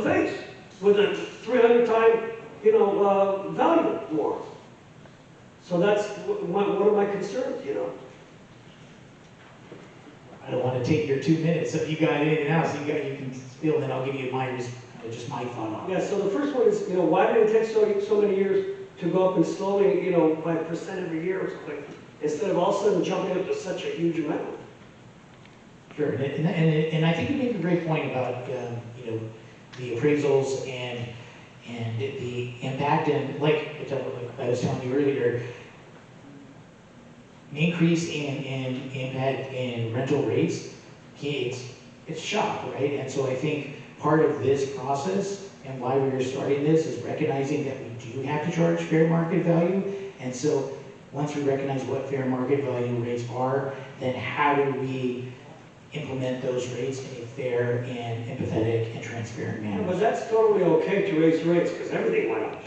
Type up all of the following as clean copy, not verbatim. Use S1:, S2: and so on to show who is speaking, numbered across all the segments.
S1: face with a 300 time, value more. So that's one of my concerns,
S2: I don't want to take your 2 minutes. If you got anything else, you can spill, then I'll give you just my thought on it.
S1: Yeah, so the first one is, why did it take so many years to go up and slowly, by percent every year or something, instead of all of a sudden jumping up to such a huge amount?
S2: Sure, and I think you make a great point about, the appraisals and the impact, and like I was telling you earlier, an increase in impact in rental rates, it's shock, right? And so I think part of this process and why we are starting this is recognizing that we do have to charge fair market value. And so once we recognize what fair market value rates are, then how do we implement those rates in a fair and empathetic and transparent manner?
S1: But that's totally okay to raise rates because everything went up.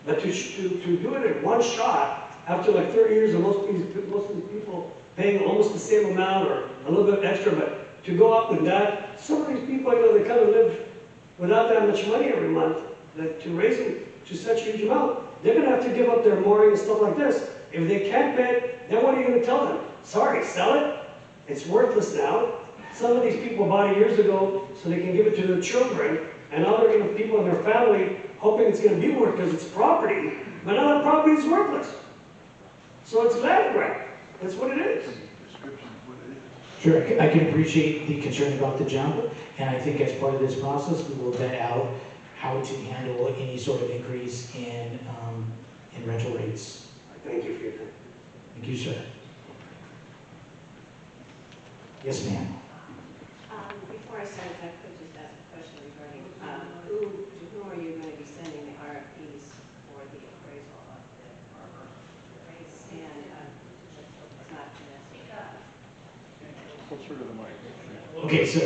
S1: But to do it in one shot, after like 30 years of most of these people paying almost the same amount or a little bit extra, but to go up with that, some of these people, they kind of live without that much money every month, that to raise them to such a huge amount, they're going to have to give up their mooring and stuff like this. If they can't pay it, then what are you going to tell them? Sorry, sell it. It's worthless now. Some of these people bought it years ago so they can give it to their children and other people in their family hoping it's going to be worth because it's property, but now that property is worthless. So it's land grab. That's what it is.
S2: Sure, I can appreciate the concern about the jump, and I think as part of this process, we will vet out how to handle any sort of increase in rental rates.
S1: Thank you for your time.
S2: Thank you, sir. Yes, ma'am.
S3: Before I start, if I could just ask a question regarding to whom are you going to be sending the RFPs for the appraisal of the harbor? And it's not
S4: closer to the mic.
S2: Okay, so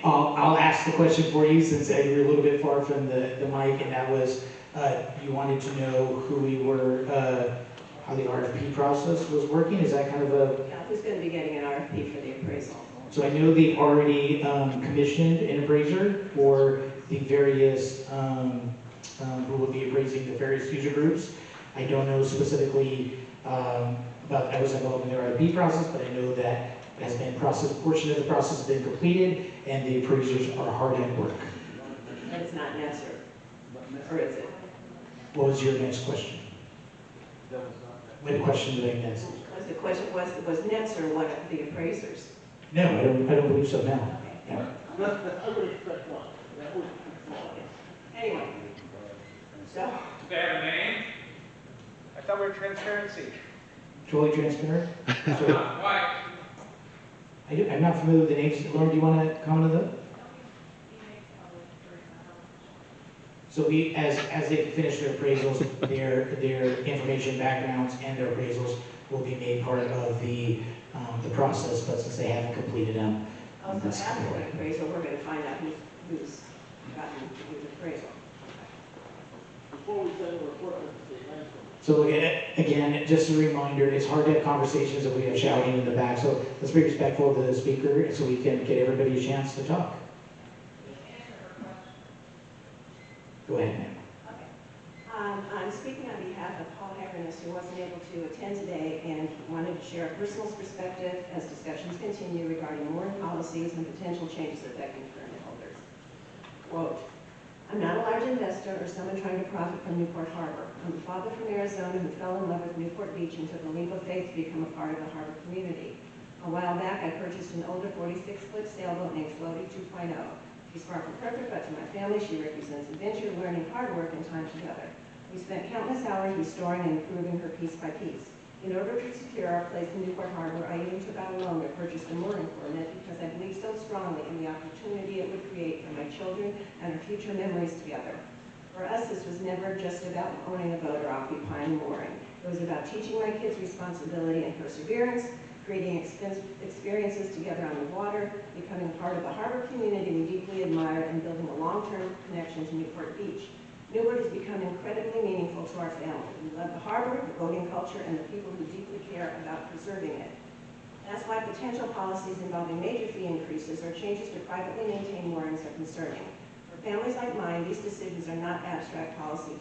S2: I'll ask the question for you since you're a little bit far from the mic, and that was you wanted to know who we were, how the RFP process was working. Is that kind of a...
S3: Yeah, who's going to be getting an RFP for the appraisal?
S2: So I know they've already commissioned an appraiser for the various, who will be appraising the various user groups. I don't know specifically about, I wasn't involved in the RFP process, but I know that portion of the process has been completed, and the appraisers are hard at work.
S3: And it's not Netzer, or is it?
S2: What was your next question? What question did I answer?
S3: Was the question was Netzer one of the appraisers?
S2: No, I don't believe so. No.
S3: Okay.
S2: No.
S4: I would expect one. That would.
S3: Anyway, so.
S5: Do they have a name? I thought we were transparency.
S2: Totally transparent. So,
S5: Why?
S2: I'm not familiar with the names. Lauren, do you want to comment on that? So as they finish their appraisals, their information backgrounds and their appraisals will be made part of the process. But since they haven't completed them,
S3: Also, after the appraisal, we're going to find out who's gotten the appraisal.
S4: Before we send a report to the state land.
S2: So again, just a reminder, it's hard to have conversations if we have shouting in the back. So let's be respectful of the speaker so we can get everybody a chance to talk. Go ahead, ma'am.
S3: Okay. I'm speaking on behalf of Paul Haggerness, who wasn't able to attend today and wanted to share a personal perspective as discussions continue regarding mooring policies and potential changes affecting permit holders. Quote, I'm not a large investor or someone trying to profit from Newport Harbor. I'm a father from Arizona who fell in love with Newport Beach and took a leap of faith to become a part of the harbor community. A while back, I purchased an older 46-foot sailboat named Floaty 2.0. She's far from perfect, but to my family, she represents adventure, learning, hard work, and time together. We spent countless hours restoring and improving her piece by piece. In order to secure our place in Newport Harbor, I even took out a loan to purchase a mooring permit because I believe so strongly in the opportunity it would create for my children and our future memories together. For us, this was never just about owning a boat or occupying a mooring. It was about teaching my kids responsibility and perseverance, creating experiences together on the water, becoming part of a harbor community we deeply admire, and building a long-term connection to Newport Beach. Newport has become incredibly meaningful to our family. We love the harbor, the boating culture, and the people who deeply care about preserving it. That's why potential policies involving major fee increases or changes to privately maintained moorings are concerning. families like mine, these decisions are not abstract policy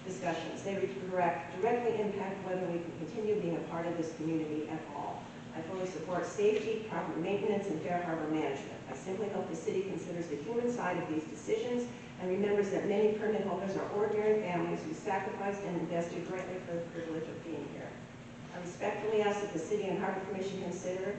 S3: discussions. They directly impact whether we can continue being a part of this community at all. I fully support safety, proper maintenance, and fair harbor management. I simply hope the city considers the human side of these decisions and remembers that many permit holders are ordinary families who sacrificed and invested greatly for the privilege of being here. I respectfully ask that the City and Harbor Commission consider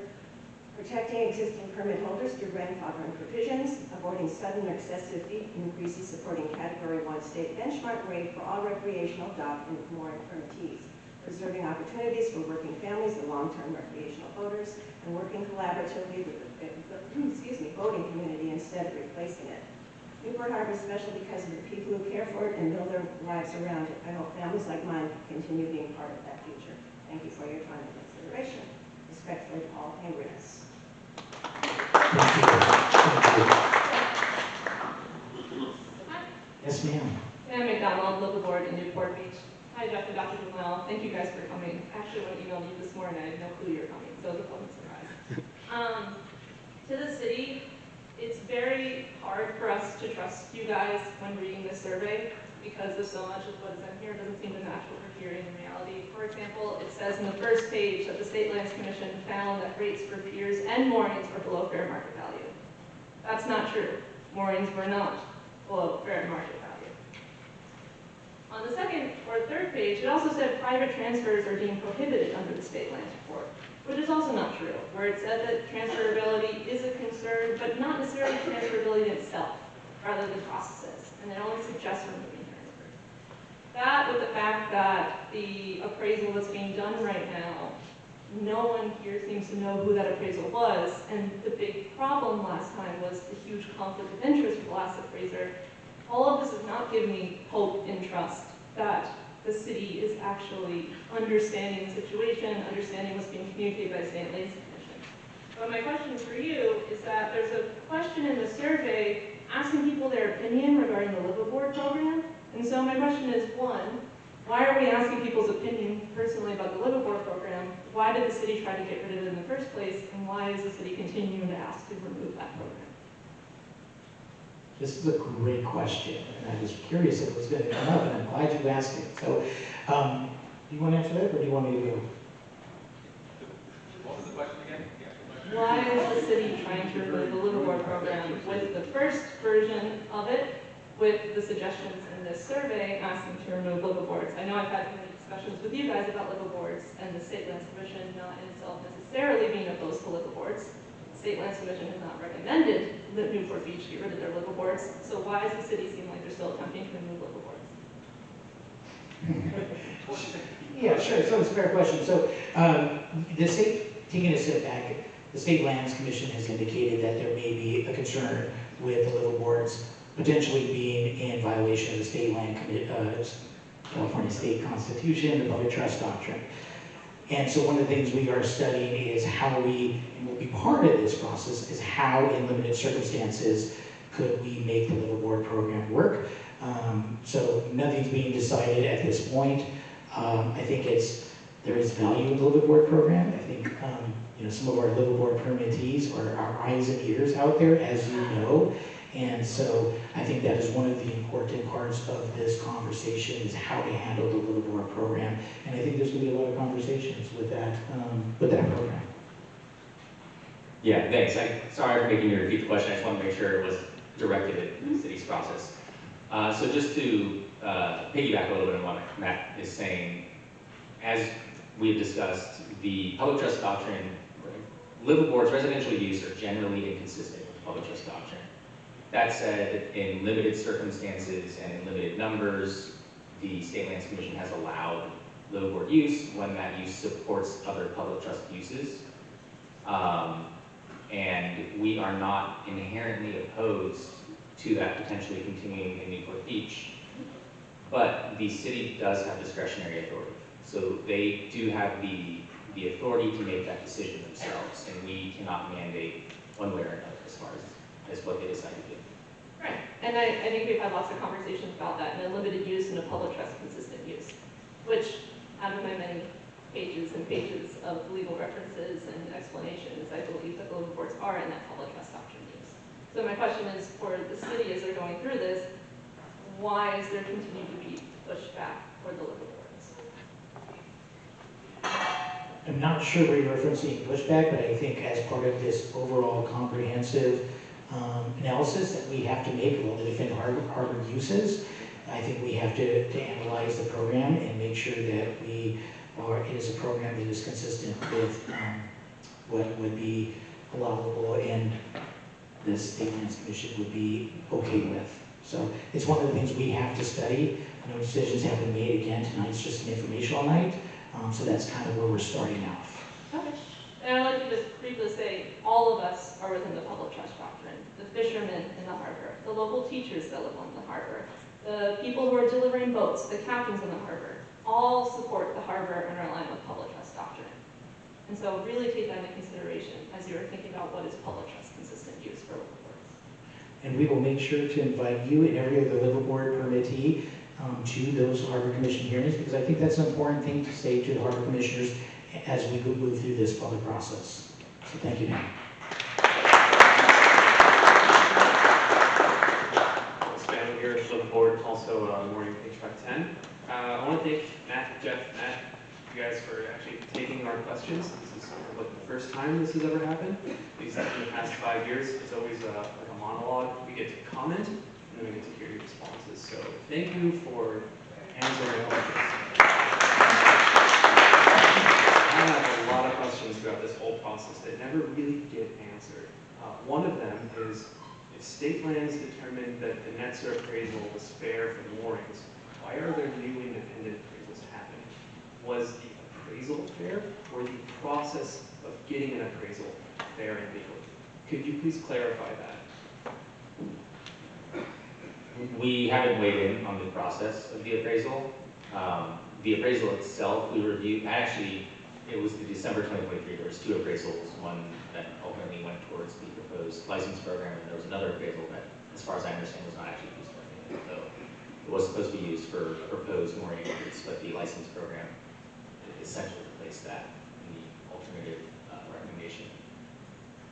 S3: protecting existing permit holders through grandfathering provisions, avoiding sudden or excessive fee increases, supporting Category 1 state benchmark rate for all recreational dock and mooring permittees, preserving opportunities for working families and long-term recreational boaters, and working collaboratively with the boating community instead of replacing it. Newport Harbor is special because of the people who care for it and build their lives around it. I hope families like mine continue being part of that future. Thank you for your time and consideration. Respectfully, Paul Angreness.
S2: Yes, ma'am.
S6: Sam McDonald, local board in Newport Beach. Hi, Jeff and Dr. Dumal. Thank you guys for coming. Actually, when I emailed you this morning, I had no clue you were coming, so it was a pleasant surprise. To the city, it's very hard for us to trust you guys when reading this survey because of so much of what is in here doesn't seem to match what we're hearing in reality. For example, it says in the first page that the State Lands Commission found that rates for piers and moorings were below fair market value. That's not true. Moorings were not below fair market value. On the second or third page, it also said private transfers are being prohibited under the State Lands Report, which is also not true, where it said that transferability is a concern, but not necessarily transferability itself, rather than processes, and it only suggests removing transfers. That, with the fact that the appraisal that's being done right now, no one here seems to know who that appraisal was, and the big problem last time was the huge conflict of interest with the last appraiser. All of this does not give me hope and trust that the city is actually understanding the situation, understanding what's being communicated by the State Lands Commission. But my question for you is that there's a question in the survey asking people their opinion regarding the liveaboard program. And so my question is, one, why are we asking people's opinion personally about the liveaboard program? Why did the city try to get rid of it in the first place? And why is the city continuing to ask to remove that program?
S2: This is a great question, and I was curious if it was going to come up, and I'm glad you asked it. So, do you want to answer that, or do you want me to go?
S5: What was the question again?
S6: Why is the city trying to remove the liveaboard program with the first version of it, with the suggestions in this survey asking to remove liveaboards? I know I've had many discussions with you guys about liveaboards, and the State Lands Commission not in itself necessarily being opposed to liveaboards. The State Lands Commission has not recommended that Newport Beach get rid of their liveaboards, so why does the city seem like they're still attempting to remove liveaboards?
S2: Yeah, sure. So it's a fair question. So the state, taking a step back, the State Lands Commission has indicated that there may be a concern with the liveaboards potentially being in violation of the State Land California State Constitution, the public trust doctrine. And so one of the things we are studying is how we, and will be part of this process, is how in limited circumstances could we make the liveaboard program work. So nothing's being decided at this point. I think there is value in the liveaboard program. I think some of our liveaboard permittees are our eyes and ears out there, as you know. And so I think that is one of the important parts of this conversation is how to handle the liveaboard program. And I think there's going to be a lot of conversations with that program.
S7: Yeah, thanks. Sorry for making you repeat the question. I just want to make sure it was directed at the city's process. So just to piggyback a little bit on what Matt is saying, as we have discussed, the public trust doctrine, liveaboards, residential use are generally inconsistent with the public trust doctrine. That said, in limited circumstances and in limited numbers, the State Lands Commission has allowed liveaboard use when that use supports other public trust uses. And we are not inherently opposed to that potentially continuing in Newport Beach. But the city does have discretionary authority. So they do have the authority to make that decision themselves, and we cannot mandate one way or another as far as what they decide to do.
S6: Right, and I think we've had lots of conversations about that in a limited use and a public trust consistent use, which out of my many pages and pages of legal references and explanations, I believe that the liveaboards are in that public trust doctrine use. So my question is, for the city, as they're going through this, why is there continued to be pushback for the liquor boards?
S2: I'm not sure where you're referencing pushback, but I think as part of this overall comprehensive analysis that we have to make of all the different harbor uses, I think we have to analyze the program and make sure that it is a program that is consistent with what would be allowable and the State Lands Commission would be okay with. So it's one of the things we have to study. No decisions have been made. Again, tonight's just an informational night. So that's kind of where we're starting off.
S6: Okay. And I'd like to just briefly say, all of us are within the public trust doctrine. The fishermen in the harbor, the local teachers that live on the harbor, the people who are delivering boats, the captains in the harbor, all support the harbor and are aligned with public trust doctrine. And so really take that into consideration as you are thinking about what is public trust consistent use for liquor boards.
S2: And we will make sure to invite you and every other liveaboard permittee to those Harbor Commission hearings, because I think that's an important thing to say to the Harbor Commissioners as we move through this public process. So thank you, Dan.
S8: Spanning here for the board, also morning page 510. I want to thank Matt, Jeff, you guys for actually taking our questions. This is the first time this has ever happened. At least in the past 5 years, it's always like a monologue. We get to comment, and then we get to hear your responses. So thank you for answering our questions. I have a lot of questions throughout this whole process that never really get answered. One of them is, if state lands determined that the Netzer appraisal was fair for moorings, why are there new independent appraisals happening? Was the appraisal fair, or the process of getting an appraisal fair and legal? Could you please clarify that?
S7: We haven't weighed in on the process of the appraisal. The appraisal itself, we reviewed, actually, it was the December 2023, there was 2 appraisals, one that ultimately went towards the proposed license program, and there was another appraisal that, as far as I understand, was not actually used for anything. So it was supposed to be used for proposed mooring efforts, but the license program essentially replaced that in the alternative recommendation.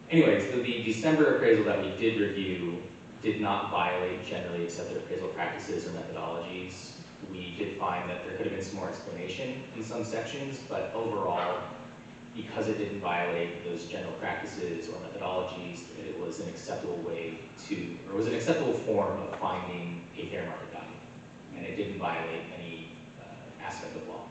S7: Anyways, so the December appraisal that we did review did not violate generally accepted appraisal practices or methodologies. We did find that there could have been some more explanation in some sections, but overall, because it didn't violate those general practices or methodologies, it was an acceptable way to, or was an acceptable form of finding a fair market value. And it didn't violate any aspect of law.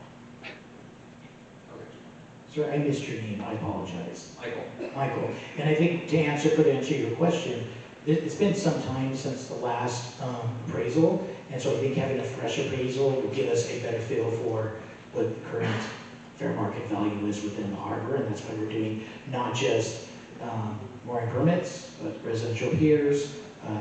S2: Sir, I missed your name. I apologize.
S8: Michael.
S2: Michael. And I think to answer your question, it's been some time since the last appraisal, and so I think having a fresh appraisal will give us a better feel for what the current fair market value is within the harbor, and that's why we're doing not just mooring permits, but residential piers,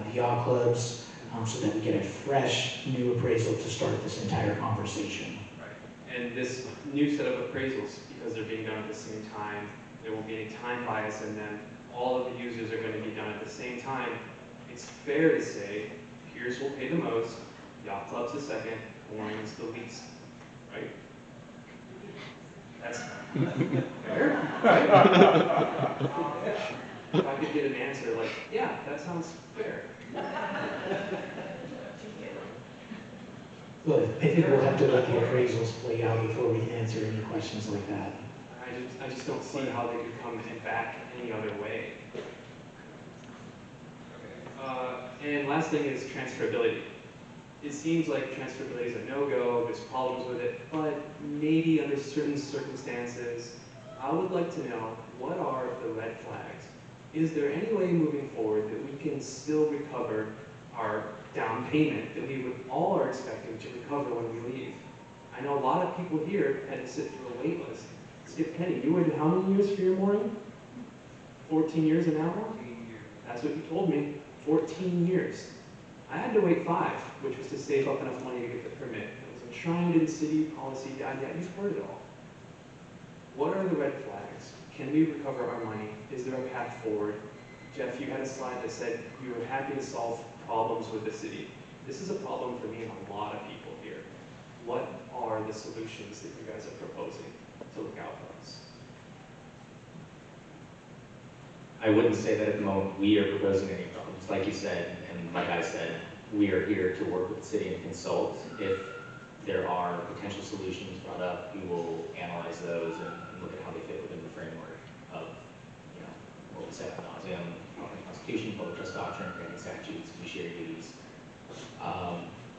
S2: the yacht clubs, so that we get a fresh new appraisal to start this entire conversation.
S8: Right. And this new set of appraisals, because they're being done at the same time, there won't be any time bias in them. All of the users are going to be done at the same time. It's fair to say piers will pay the most, yacht clubs the second, moorings the least, right? That's fair, right? If I could get an answer like, yeah, that sounds fair.
S2: Well, I think we'll have to let the appraisals play out before we can answer any questions like that.
S8: I just don't see how they could come back any other way. And last thing is transferability. It seems like transferability is a no-go, there's problems with it, but maybe under certain circumstances, I would like to know, what are the red flags? Is there any way moving forward that we can still recover our down payment that we would all are expecting to recover when we leave? I know a lot of people here had to sit through a wait list. Skip Penny, you waited how many years for your mooring? 14 years an hour? 14 years. That's what you told me, 14 years. I had to wait 5, which was to save up enough money to get the permit. It was enshrined in city policy, yeah, you've heard it all. What are the red flags? Can we recover our money? Is there a path forward? Jeff, you had a slide that said you were happy to solve problems with the city. This is a problem for me and a lot of people here. What are the solutions that you guys are proposing to look out for us?
S7: I wouldn't say that at the moment we are proposing any problems. Like you said, and like I said, we are here to work with the city and consult. If there are potential solutions brought up, we will analyze those and look at how they fit within the framework of, you know, what we said ad nauseam, the Constitution, public trust doctrine, granting statutes, fiduciary duties.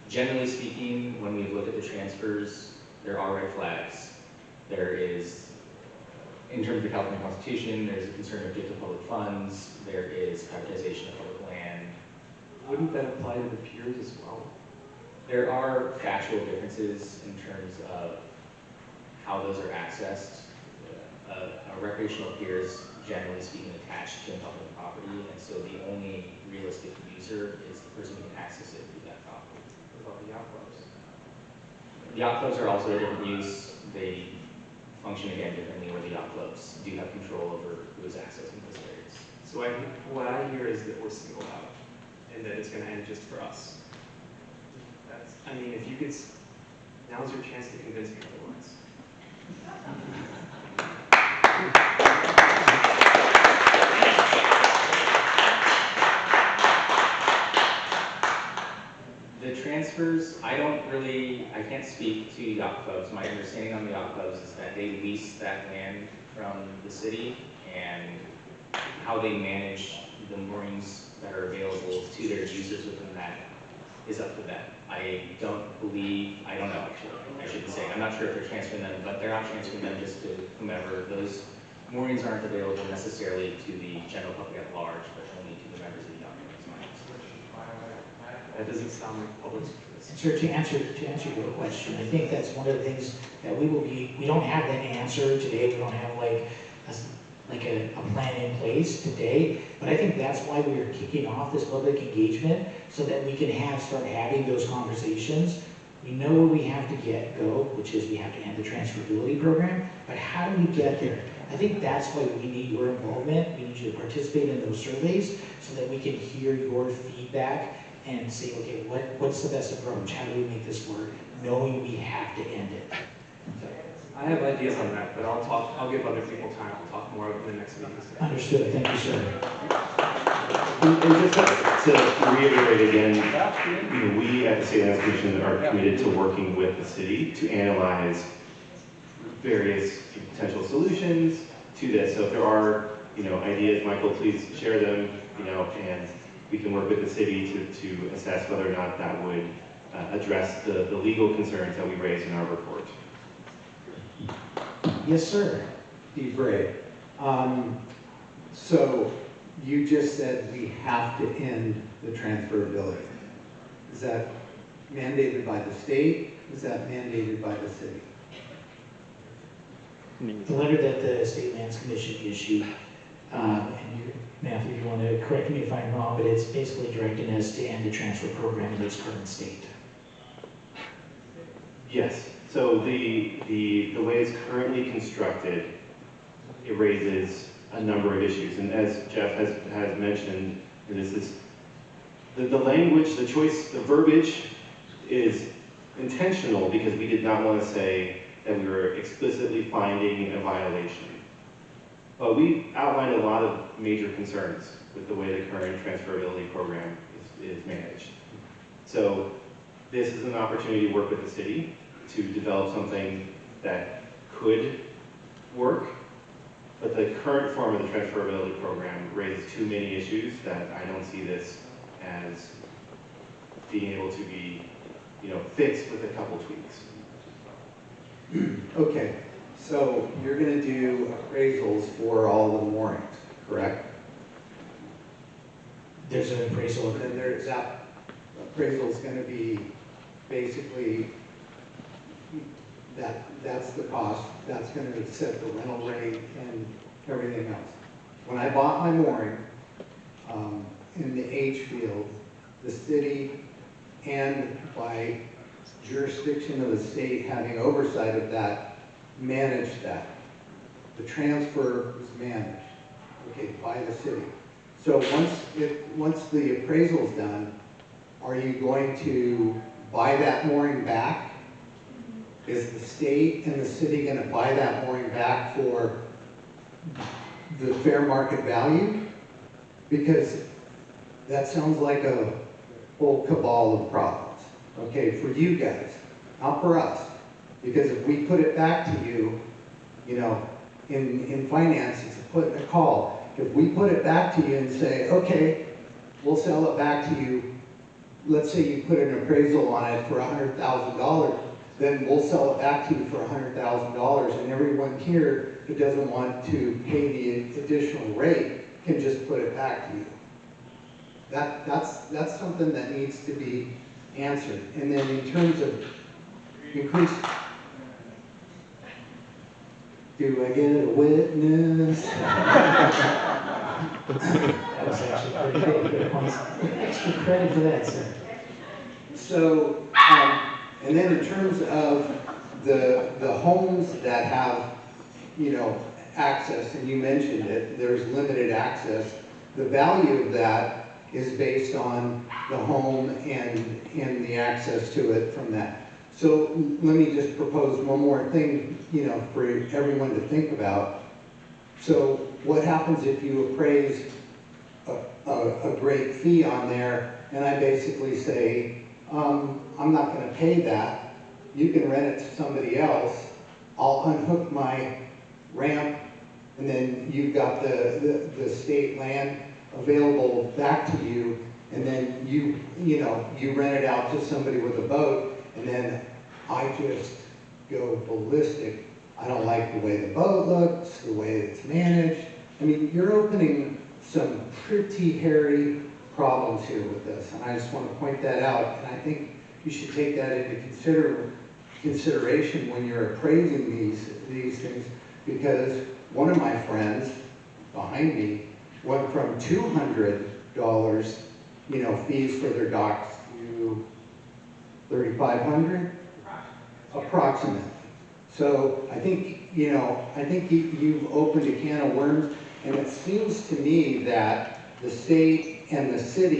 S7: Generally speaking, when we look at the transfers, there are red flags. There is, in terms of the California Constitution, there's a concern of gift of public funds. There is privatization of public land.
S8: Wouldn't that apply to the peers as well?
S7: There are factual differences in terms of how those are accessed. A recreational pier is generally speaking attached to public property, and so the only realistic user is the person who can access it through that property.
S8: What about the yacht clubs?
S7: Yacht clubs are also a different use. They function again differently, where the yacht clubs do have control over who is accessing those areas.
S8: So what I hear is that we're singled out, and that it's going to end just for us. I mean, if you could, now's your chance to convince me otherwise.
S7: The transfers, I can't speak to yacht clubs. My understanding on the yacht clubs is that they lease that land from the city, and how they manage the moorings that are available to their users within that is up to them. I don't know actually, I shouldn't say. I'm not sure if they're transferring them, but they're not transferring them just to whomever. Those moorings aren't available necessarily to the general public at large, but only to the members of the yacht club's.
S8: That doesn't sound like public service.
S2: And sir, to answer your question, I think that's one of the things that we don't have that answer today. We don't have a plan in place today, but I think that's why we are kicking off this public engagement, so that we can start having those conversations. We know where we have to go, which is we have to end the transferability program, but how do we get there? I think that's why we need your involvement. We need you to participate in those surveys so that we can hear your feedback and say, okay, what's the best approach? How do we make this work, knowing we have to end it?
S8: I have ideas on that, but I'll give other people time. I'll talk more in the next meeting.
S2: Understood. Thank you, sir.
S9: And just to reiterate again, we at the State Lands Commission are committed to working with the city to analyze various potential solutions to this. So if there are, ideas, Michael, please share them, and we can work with the city to assess whether or not that would address the legal concerns that we raised in our report.
S2: Yes, sir.
S10: Steve Bray. So you just said we have to end the transferability. Is that mandated by the state? Is that mandated by the city?
S2: The letter that the State Lands Commission issued, and Matthew, you want to correct me if I'm wrong, but it's basically directing us to end the transfer program in its current state.
S9: Yes. So the way it's currently constructed, it raises a number of issues. And as Jeff has mentioned, the language, the choice, the verbiage is intentional because we did not want to say that we were explicitly finding a violation. But we outlined a lot of major concerns with the way the current transferability program is managed. So this is an opportunity to work with the city to develop something that could work, but the current form of the transferability program raises too many issues that I don't see this as being able to be, fixed with a couple tweaks.
S10: Okay, so you're going to do appraisals for all the moorings, correct?
S2: There's an appraisal.
S10: And then that appraisal is going to be basically that's the cost. That's going to set the rental rate and everything else. When I bought my mooring in the H field, the city, and by jurisdiction of the state having oversight of that, managed that. The transfer was managed, by the city. So once the appraisal's done, are you going to buy that mooring back? Is the state and the city going to buy that mooring back for the fair market value? because that sounds like a whole cabal of problems, okay, for you guys, not for us. Because if we put it back to you, you know, in finance, it's putting a call. If we put it back to you and say, okay, we'll sell it back to you, let's say you put an appraisal on it for $100,000, then we'll sell it back to you for $100,000, and everyone here who doesn't want to pay the additional rate can just put it back to you. That's something that needs to be answered. And then in terms of increase, do I get a witness?
S2: That was actually pretty good. Extra credit for that, sir.
S10: So, and then in terms of the homes that have, you know, access, and you mentioned it, there's limited access. The value of that is based on the home and the access to it from that. So let me just propose one more thing, you know, for everyone to think about. So what happens if you appraise a great fee on there, and I basically say, I'm not going to pay that. You can rent it to somebody else. I'll unhook my ramp, and then you've got the state land available back to you, and then you rent it out to somebody with a boat, and then I just go ballistic. I don't like the way the boat looks, the way it's managed. I mean, you're opening some pretty hairy problems here with this, and I just want to point that out, and I think you should take that into consideration when you're appraising these things, because one of my friends behind me went from $200, you know, fees for their docks to $3,500, approximately. So I think, you know, you've opened a can of worms, and it seems to me that the state and the city